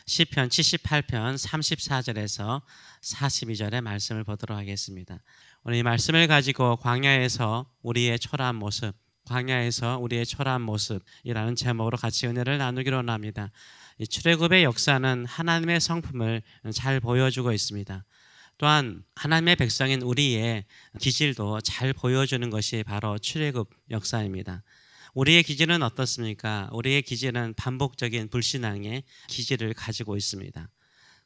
시편 78편 34절에서 42절의 말씀을 보도록 하겠습니다. 오늘 이 말씀을 가지고 광야에서 우리의 초라한 모습, 광야에서 우리의 초라한 모습이라는 제목으로 같이 은혜를 나누기로 합니다. 이 출애굽의 역사는 하나님의 성품을 잘 보여주고 있습니다. 또한 하나님의 백성인 우리의 기질도 잘 보여주는 것이 바로 출애굽 역사입니다. 우리의 기질은 어떻습니까? 우리의 기질은 반복적인 불신앙의 기질을 가지고 있습니다.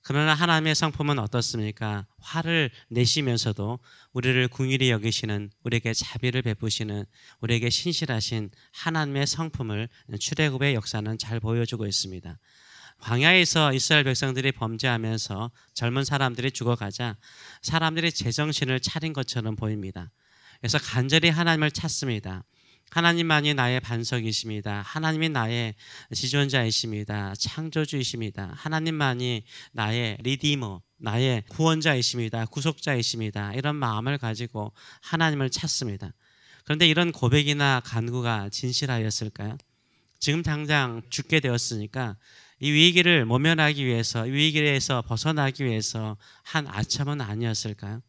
그러나 하나님의 성품은 어떻습니까? 화를 내시면서도 우리를 긍휼히 여기시는, 우리에게 자비를 베푸시는, 우리에게 신실하신 하나님의 성품을 출애굽의 역사는 잘 보여주고 있습니다. 광야에서 이스라엘 백성들이 범죄하면서 젊은 사람들이 죽어가자 사람들이 제정신을 차린 것처럼 보입니다. 그래서 간절히 하나님을 찾습니다. 하나님만이 나의 반석이십니다. 하나님이 나의 지존자이십니다. 창조주이십니다. 하나님만이 나의 리디머, 나의 구원자이십니다. 구속자이십니다. 이런 마음을 가지고 하나님을 찾습니다. 그런데 이런 고백이나 간구가 진실하였을까요? 지금 당장 죽게 되었으니까 이 위기를 모면하기 위해서, 이 위기에서 벗어나기 위해서 한 아첨은 아니었을까요?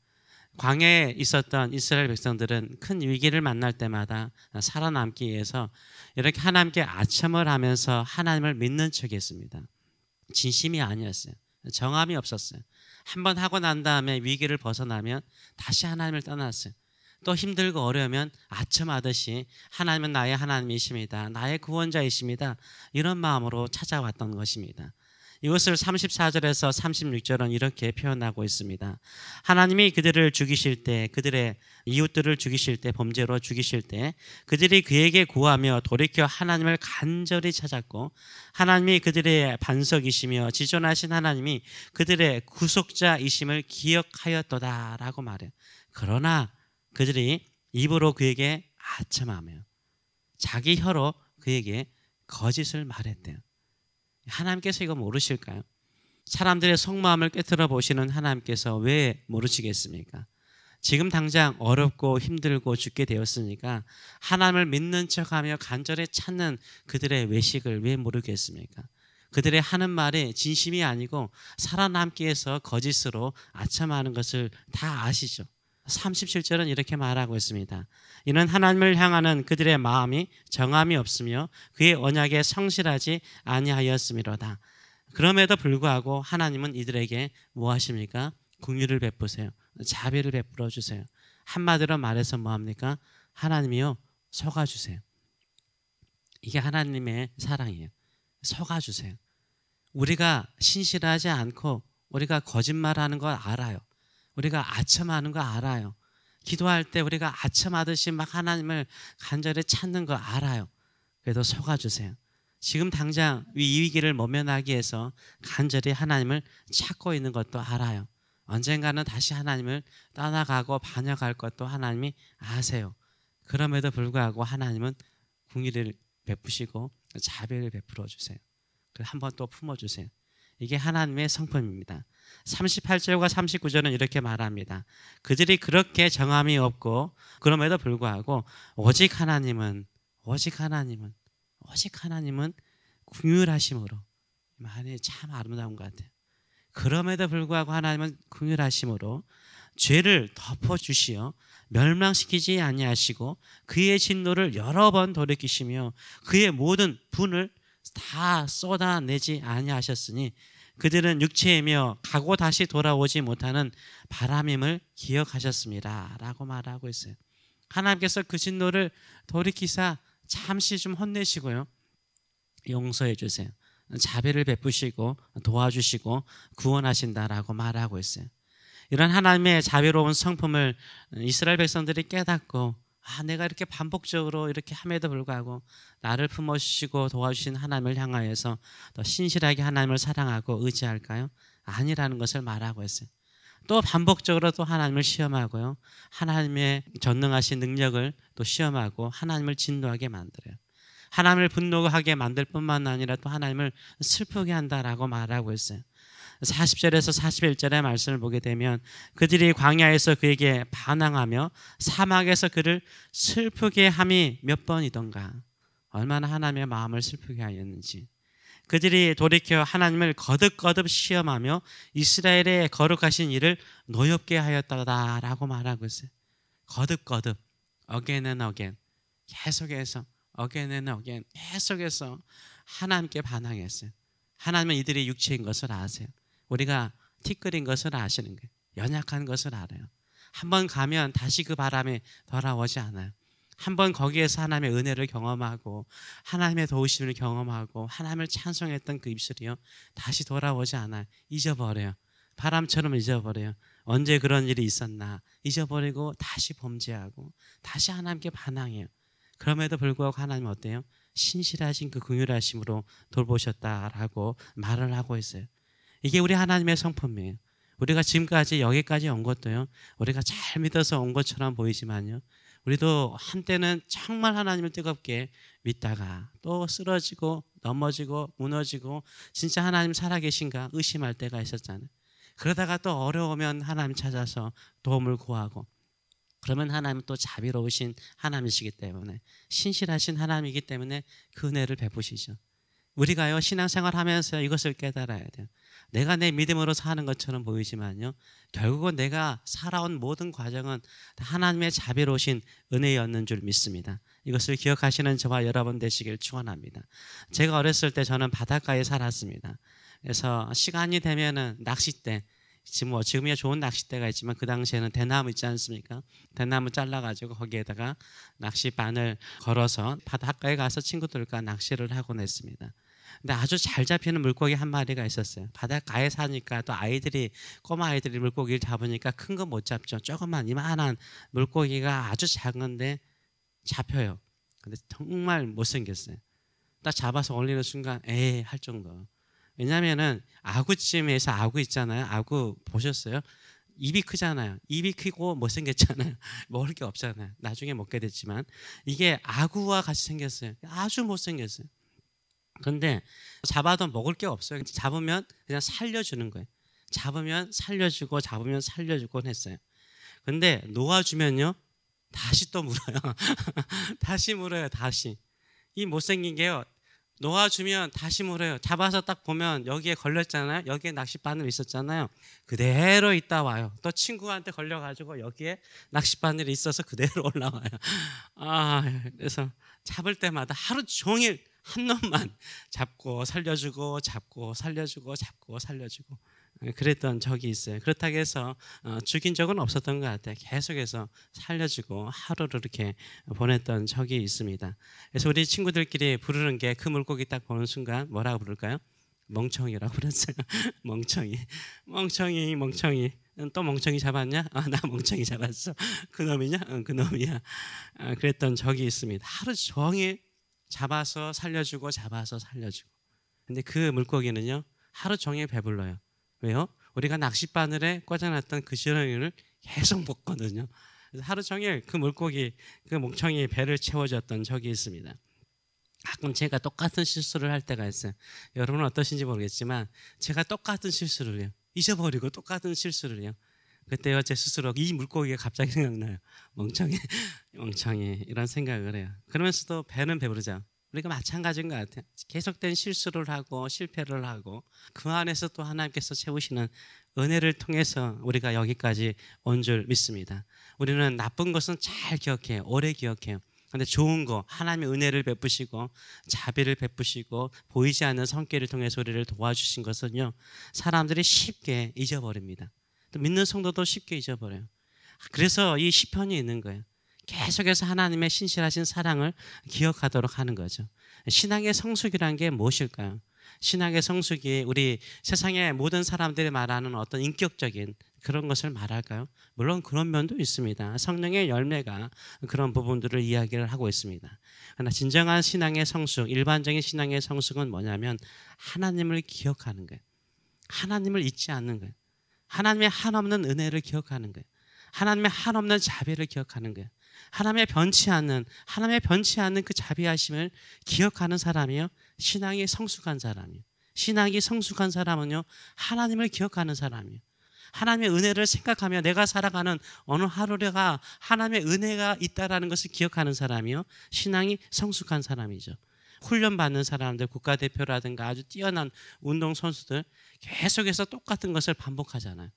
광야에 있었던 이스라엘 백성들은 큰 위기를 만날 때마다 살아남기 위해서 이렇게 하나님께 아첨을 하면서 하나님을 믿는 척했습니다. 진심이 아니었어요. 정함이 없었어요. 한번 하고 난 다음에 위기를 벗어나면 다시 하나님을 떠났어요. 또 힘들고 어려우면 아첨하듯이 하나님은 나의 하나님이십니다. 나의 구원자이십니다. 이런 마음으로 찾아왔던 것입니다. 이것을 34절에서 36절은 이렇게 표현하고 있습니다. 하나님이 그들을 죽이실 때, 그들의 이웃들을 죽이실 때, 범죄로 죽이실 때 그들이 그에게 구하며 돌이켜 하나님을 간절히 찾았고, 하나님이 그들의 반석이시며 지존하신 하나님이 그들의 구속자이심을 기억하였도다라고 말해요. 그러나 그들이 입으로 그에게 아첨하며 자기 혀로 그에게 거짓을 말했대요. 하나님께서 이거 모르실까요? 사람들의 속마음을 꿰뚫어 보시는 하나님께서 왜 모르시겠습니까? 지금 당장 어렵고 힘들고 죽게 되었으니까 하나님을 믿는 척하며 간절히 찾는 그들의 외식을 왜 모르겠습니까? 그들의 하는 말이 진심이 아니고 살아남기 위해서 거짓으로 아첨하는 것을 다 아시죠? 37절은 이렇게 말하고 있습니다. 이는 하나님을 향하는 그들의 마음이 정함이 없으며 그의 언약에 성실하지 아니하였음이로다. 그럼에도 불구하고 하나님은 이들에게 뭐 하십니까? 긍휼을 베푸세요. 자비를 베풀어 주세요. 한마디로 말해서 뭐 합니까? 하나님이요, 속아주세요. 이게 하나님의 사랑이에요. 속아주세요. 우리가 신실하지 않고 우리가 거짓말하는 걸 알아요. 우리가 아첨하는 거 알아요. 기도할 때 우리가 아첨하듯이 막 하나님을 간절히 찾는 거 알아요. 그래도 속아주세요. 지금 당장 이 위기를 모면하기 위해서 간절히 하나님을 찾고 있는 것도 알아요. 언젠가는 다시 하나님을 떠나가고 반역할 것도 하나님이 아세요. 그럼에도 불구하고 하나님은 긍휼을 베푸시고 자비를 베풀어 주세요. 한번 또 품어주세요. 이게 하나님의 성품입니다. 38절과 39절은 이렇게 말합니다. 그들이 그렇게 정함이 없고 그럼에도 불구하고 오직 하나님은 긍휼하심으로, 말이 참 아름다운 것 같아요. 그럼에도 불구하고 하나님은 긍휼하심으로 죄를 덮어주시어 멸망시키지 아니하시고 그의 진노를 여러 번 돌이키시며 그의 모든 분을 다 쏟아내지 아니하셨으니 그들은 육체이며 가고 다시 돌아오지 못하는 바람임을 기억하셨습니다 라고 말하고 있어요. 하나님께서 그 진노를 돌이키사 잠시 좀 혼내시고요, 용서해 주세요. 자비를 베푸시고 도와주시고 구원하신다라고 말하고 있어요. 이런 하나님의 자비로운 성품을 이스라엘 백성들이 깨닫고, 내가 이렇게 반복적으로 이렇게 함에도 불구하고 나를 품어주시고 도와주신 하나님을 향하여서 더 신실하게 하나님을 사랑하고 의지할까요? 아니라는 것을 말하고 있어요. 또 반복적으로 또 하나님을 시험하고요, 하나님의 전능하신 능력을 또 시험하고 하나님을 진노하게 만들어요. 하나님을 분노하게 만들 뿐만 아니라 또 하나님을 슬프게 한다라고 말하고 있어요. 40절에서 41절의 말씀을 보게 되면 그들이 광야에서 그에게 반항하며 사막에서 그를 슬프게 함이 몇 번이던가. 얼마나 하나님의 마음을 슬프게 하였는지. 그들이 돌이켜 하나님을 거듭거듭 시험하며 이스라엘의 거룩하신 일을 노엽게 하였다라고 말하고 있어요. 거듭거듭, again and again, 계속해서 again and again, 계속해서 하나님께 반항했어요. 하나님은 이들이 육체인 것을 아세요. 우리가 티끌인 것을 아시는 거예요. 연약한 것을 알아요. 한번 가면 다시 그 바람에 돌아오지 않아요. 한번 거기에서 하나님의 은혜를 경험하고 하나님의 도우심을 경험하고 하나님을 찬송했던 그 입술이요, 다시 돌아오지 않아요. 잊어버려요. 바람처럼 잊어버려요. 언제 그런 일이 있었나 잊어버리고 다시 범죄하고 다시 하나님께 반항해요. 그럼에도 불구하고 하나님은 어때요? 신실하신 그 긍휼하심으로 돌보셨다라고 말을 하고 있어요. 이게 우리 하나님의 성품이에요. 우리가 지금까지 여기까지 온 것도요, 우리가 잘 믿어서 온 것처럼 보이지만요, 우리도 한때는 정말 하나님을 뜨겁게 믿다가 또 쓰러지고 넘어지고 무너지고 진짜 하나님 살아계신가 의심할 때가 있었잖아요. 그러다가 또 어려우면 하나님 찾아서 도움을 구하고, 그러면 하나님은 또 자비로우신 하나님이시기 때문에, 신실하신 하나님이기 때문에 그 은혜를 베푸시죠. 우리가요, 신앙생활 하면서 이것을 깨달아야 돼요. 내가 내 믿음으로 사는 것처럼 보이지만요, 결국은 내가 살아온 모든 과정은 하나님의 자비로우신 은혜였는 줄 믿습니다. 이것을 기억하시는 저와 여러분 되시길 축원합니다. 제가 어렸을 때 저는 바닷가에 살았습니다. 그래서 시간이 되면은 낚싯대, 지금이야 좋은 낚싯대가 있지만 그 당시에는 대나무 있지 않습니까? 대나무 잘라가지고 거기에다가 낚싯바늘 걸어서 바닷가에 가서 친구들과 낚시를 하곤 했습니다. 근데 아주 잘 잡히는 물고기 한 마리가 있었어요. 바닷가에 사니까 또 꼬마 아이들이 물고기를 잡으니까 큰 거 못 잡죠. 조그만 이만한 물고기가 아주 작은데 잡혀요. 근데 정말 못생겼어요. 딱 잡아서 올리는 순간 에이 할 정도. 왜냐면은 아구찜에서 아구 있잖아요. 아구 보셨어요? 입이 크잖아요. 입이 크고 못생겼잖아요. 먹을 게 없잖아요. 나중에 먹게 됐지만 이게 아구와 같이 생겼어요. 아주 못생겼어요. 그런데 잡아도 먹을 게 없어요. 잡으면 그냥 살려주는 거예요. 잡으면 살려주고 잡으면 살려주곤 했어요. 근데 놓아주면요, 다시 또 물어요. 다시 물어요. 다시. 이 못생긴 게요, 놓아주면 다시 물어요. 잡아서 딱 보면 여기에 걸렸잖아요. 여기에 낚싯바늘 있었잖아요. 그대로 있다 와요. 또 친구한테 걸려가지고 여기에 낚싯바늘이 있어서 그대로 올라와요. 그래서 잡을 때마다 하루 종일 한 놈만 잡고 살려주고 잡고 살려주고 잡고 살려주고 그랬던 적이 있어요. 그렇다고 해서 죽인 적은 없었던 것 같아요. 계속해서 살려주고 하루를 이렇게 보냈던 적이 있습니다. 그래서 우리 친구들끼리 부르는 게, 그 물고기 딱 보는 순간 뭐라고 부를까요? 멍청이라고 불렀어요. 멍청이. 또 멍청이 잡았냐? 나 멍청이 잡았어. 그놈이냐? 그놈이야. 그랬던 적이 있습니다. 하루 종일 잡아서 살려주고 잡아서 살려주고. 근데 그 물고기는요, 하루 종일 배불러요. 왜요? 우리가 낚싯바늘에 꽂아놨던 그 지렁이를 계속 먹거든요. 그래서 하루 종일 그 물고기, 그 멍청이 배를 채워줬던 적이 있습니다. 가끔 제가 똑같은 실수를 할 때가 있어요. 여러분은 어떠신지 모르겠지만 제가 똑같은 실수를 해요. 잊어버리고 똑같은 실수를 해요. 그때요, 제 스스로 이 물고기가 갑자기 생각나요. 멍청이 이런 생각을 해요. 그러면서도 배는 배부르죠. 우리가 마찬가지인 것 같아요. 계속된 실수를 하고 실패를 하고 그 안에서 또 하나님께서 채우시는 은혜를 통해서 우리가 여기까지 온 줄 믿습니다. 우리는 나쁜 것은 잘 기억해요. 오래 기억해요. 그런데 좋은 거, 하나님의 은혜를 베푸시고 자비를 베푸시고 보이지 않는 손길을 통해서 우리를 도와주신 것은요, 사람들이 쉽게 잊어버립니다. 또 믿는 성도도 쉽게 잊어버려요. 그래서 이 시편이 있는 거예요. 계속해서 하나님의 신실하신 사랑을 기억하도록 하는 거죠. 신앙의 성숙이란 게 무엇일까요? 신앙의 성숙이 우리 세상의 모든 사람들이 말하는 어떤 인격적인 그런 것을 말할까요? 물론 그런 면도 있습니다. 성령의 열매가 그런 부분들을 이야기를 하고 있습니다. 그러나 진정한 신앙의 성숙, 일반적인 신앙의 성숙은 뭐냐면 하나님을 기억하는 거예요. 하나님을 잊지 않는 거예요. 하나님의 한없는 은혜를 기억하는 거예요. 하나님의 한없는 자비를 기억하는 거예요. 하나님의 변치 않는 그 자비하심을 기억하는 사람이요, 신앙이 성숙한 사람이에요. 신앙이 성숙한 사람은요, 하나님을 기억하는 사람이에요. 하나님의 은혜를 생각하며 내가 살아가는 어느 하루가 하나님의 은혜가 있다라는 것을 기억하는 사람이요, 신앙이 성숙한 사람이죠. 훈련받는 사람들, 국가대표라든가 아주 뛰어난 운동선수들 계속해서 똑같은 것을 반복하잖아요.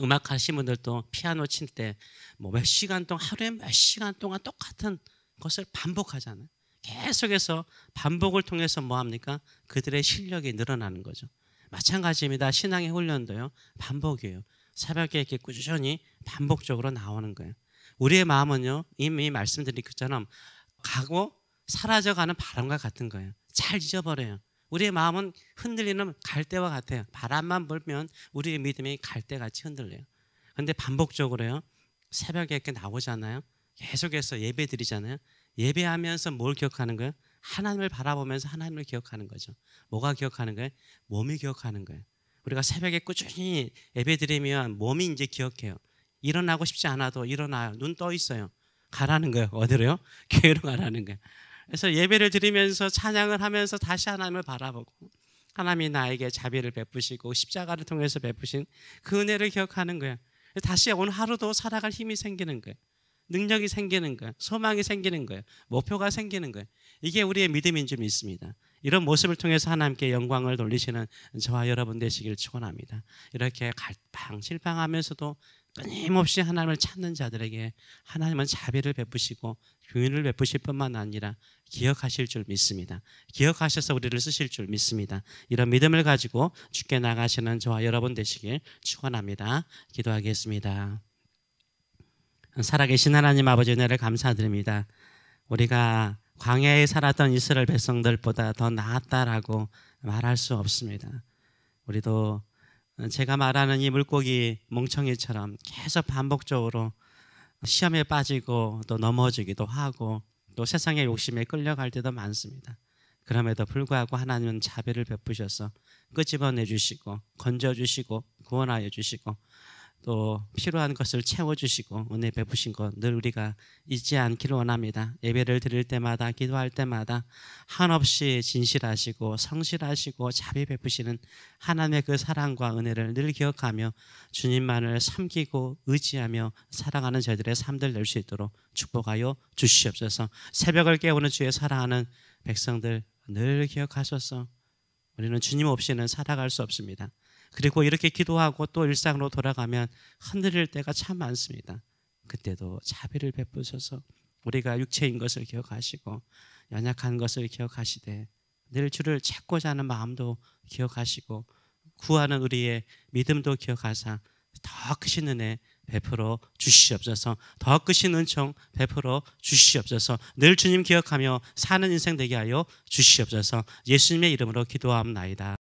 음악 하신 분들도 피아노 칠 때 뭐 몇 시간 동안, 하루에 몇 시간 동안 똑같은 것을 반복하잖아요. 계속해서 반복을 통해서 뭐 합니까? 그들의 실력이 늘어나는 거죠. 마찬가지입니다. 신앙의 훈련도요, 반복이에요. 새벽에 이렇게 꾸준히 반복적으로 나오는 거예요. 우리의 마음은요, 이미 말씀드린 것처럼 가고 사라져가는 바람과 같은 거예요. 잘 잊어버려요. 우리의 마음은 흔들리는 갈대와 같아요. 바람만 불면 우리의 믿음이 갈대같이 흔들려요. 그런데 반복적으로요, 새벽에 이렇게 나오잖아요. 계속해서 예배 드리잖아요. 예배하면서 뭘 기억하는 거예요? 하나님을 바라보면서 하나님을 기억하는 거죠. 뭐가 기억하는 거예요? 몸이 기억하는 거예요. 우리가 새벽에 꾸준히 예배 드리면 몸이 이제 기억해요. 일어나고 싶지 않아도 일어나요. 눈 떠 있어요. 가라는 거예요. 어디로요? 교회로 가라는 거예요. 그래서 예배를 드리면서 찬양을 하면서 다시 하나님을 바라보고, 하나님이 나에게 자비를 베푸시고 십자가를 통해서 베푸신 그 은혜를 기억하는 거예요. 다시 오늘 하루도 살아갈 힘이 생기는 거예요. 능력이 생기는 거예요. 소망이 생기는 거예요. 목표가 생기는 거예요. 이게 우리의 믿음인 줄 믿습니다. 이런 모습을 통해서 하나님께 영광을 돌리시는 저와 여러분 되시길 축원합니다. 이렇게 갈팡질팡하면서도 끊임없이 하나님을 찾는 자들에게 하나님은 자비를 베푸시고 긍휼을 베푸실 뿐만 아니라 기억하실 줄 믿습니다. 기억하셔서 우리를 쓰실 줄 믿습니다. 이런 믿음을 가지고 주께 나가시는 저와 여러분 되시길 축원합니다. 기도하겠습니다. 살아계신 하나님 아버지, 은혜를 감사드립니다. 우리가 광야에 살았던 이스라엘 백성들보다 더 나았다라고 말할 수 없습니다. 우리도 제가 말하는 이 물고기 멍청이처럼 계속 반복적으로 시험에 빠지고 또 넘어지기도 하고 또 세상의 욕심에 끌려갈 때도 많습니다. 그럼에도 불구하고 하나님은 자비를 베푸셔서 끄집어내 주시고 건져주시고 구원하여 주시고 또 필요한 것을 채워주시고 은혜 베푸신 것 늘 우리가 잊지 않기를 원합니다. 예배를 드릴 때마다, 기도할 때마다 한없이 진실하시고 성실하시고 자비 베푸시는 하나님의 그 사랑과 은혜를 늘 기억하며 주님만을 섬기고 의지하며 살아가는 저희들의 삶들 낼 수 있도록 축복하여 주시옵소서. 새벽을 깨우는 주의 사랑하는 백성들 늘 기억하셔서 우리는 주님 없이는 살아갈 수 없습니다. 그리고 이렇게 기도하고 또 일상으로 돌아가면 흔들릴 때가 참 많습니다. 그때도 자비를 베푸셔서 우리가 육체인 것을 기억하시고 연약한 것을 기억하시되 늘 주를 찾고자 하는 마음도 기억하시고 구하는 우리의 믿음도 기억하사 더 크신 은혜 베풀어 주시옵소서. 더 크신 은총 베풀어 주시옵소서. 늘 주님 기억하며 사는 인생 되게 하여 주시옵소서. 예수님의 이름으로 기도하옵나이다.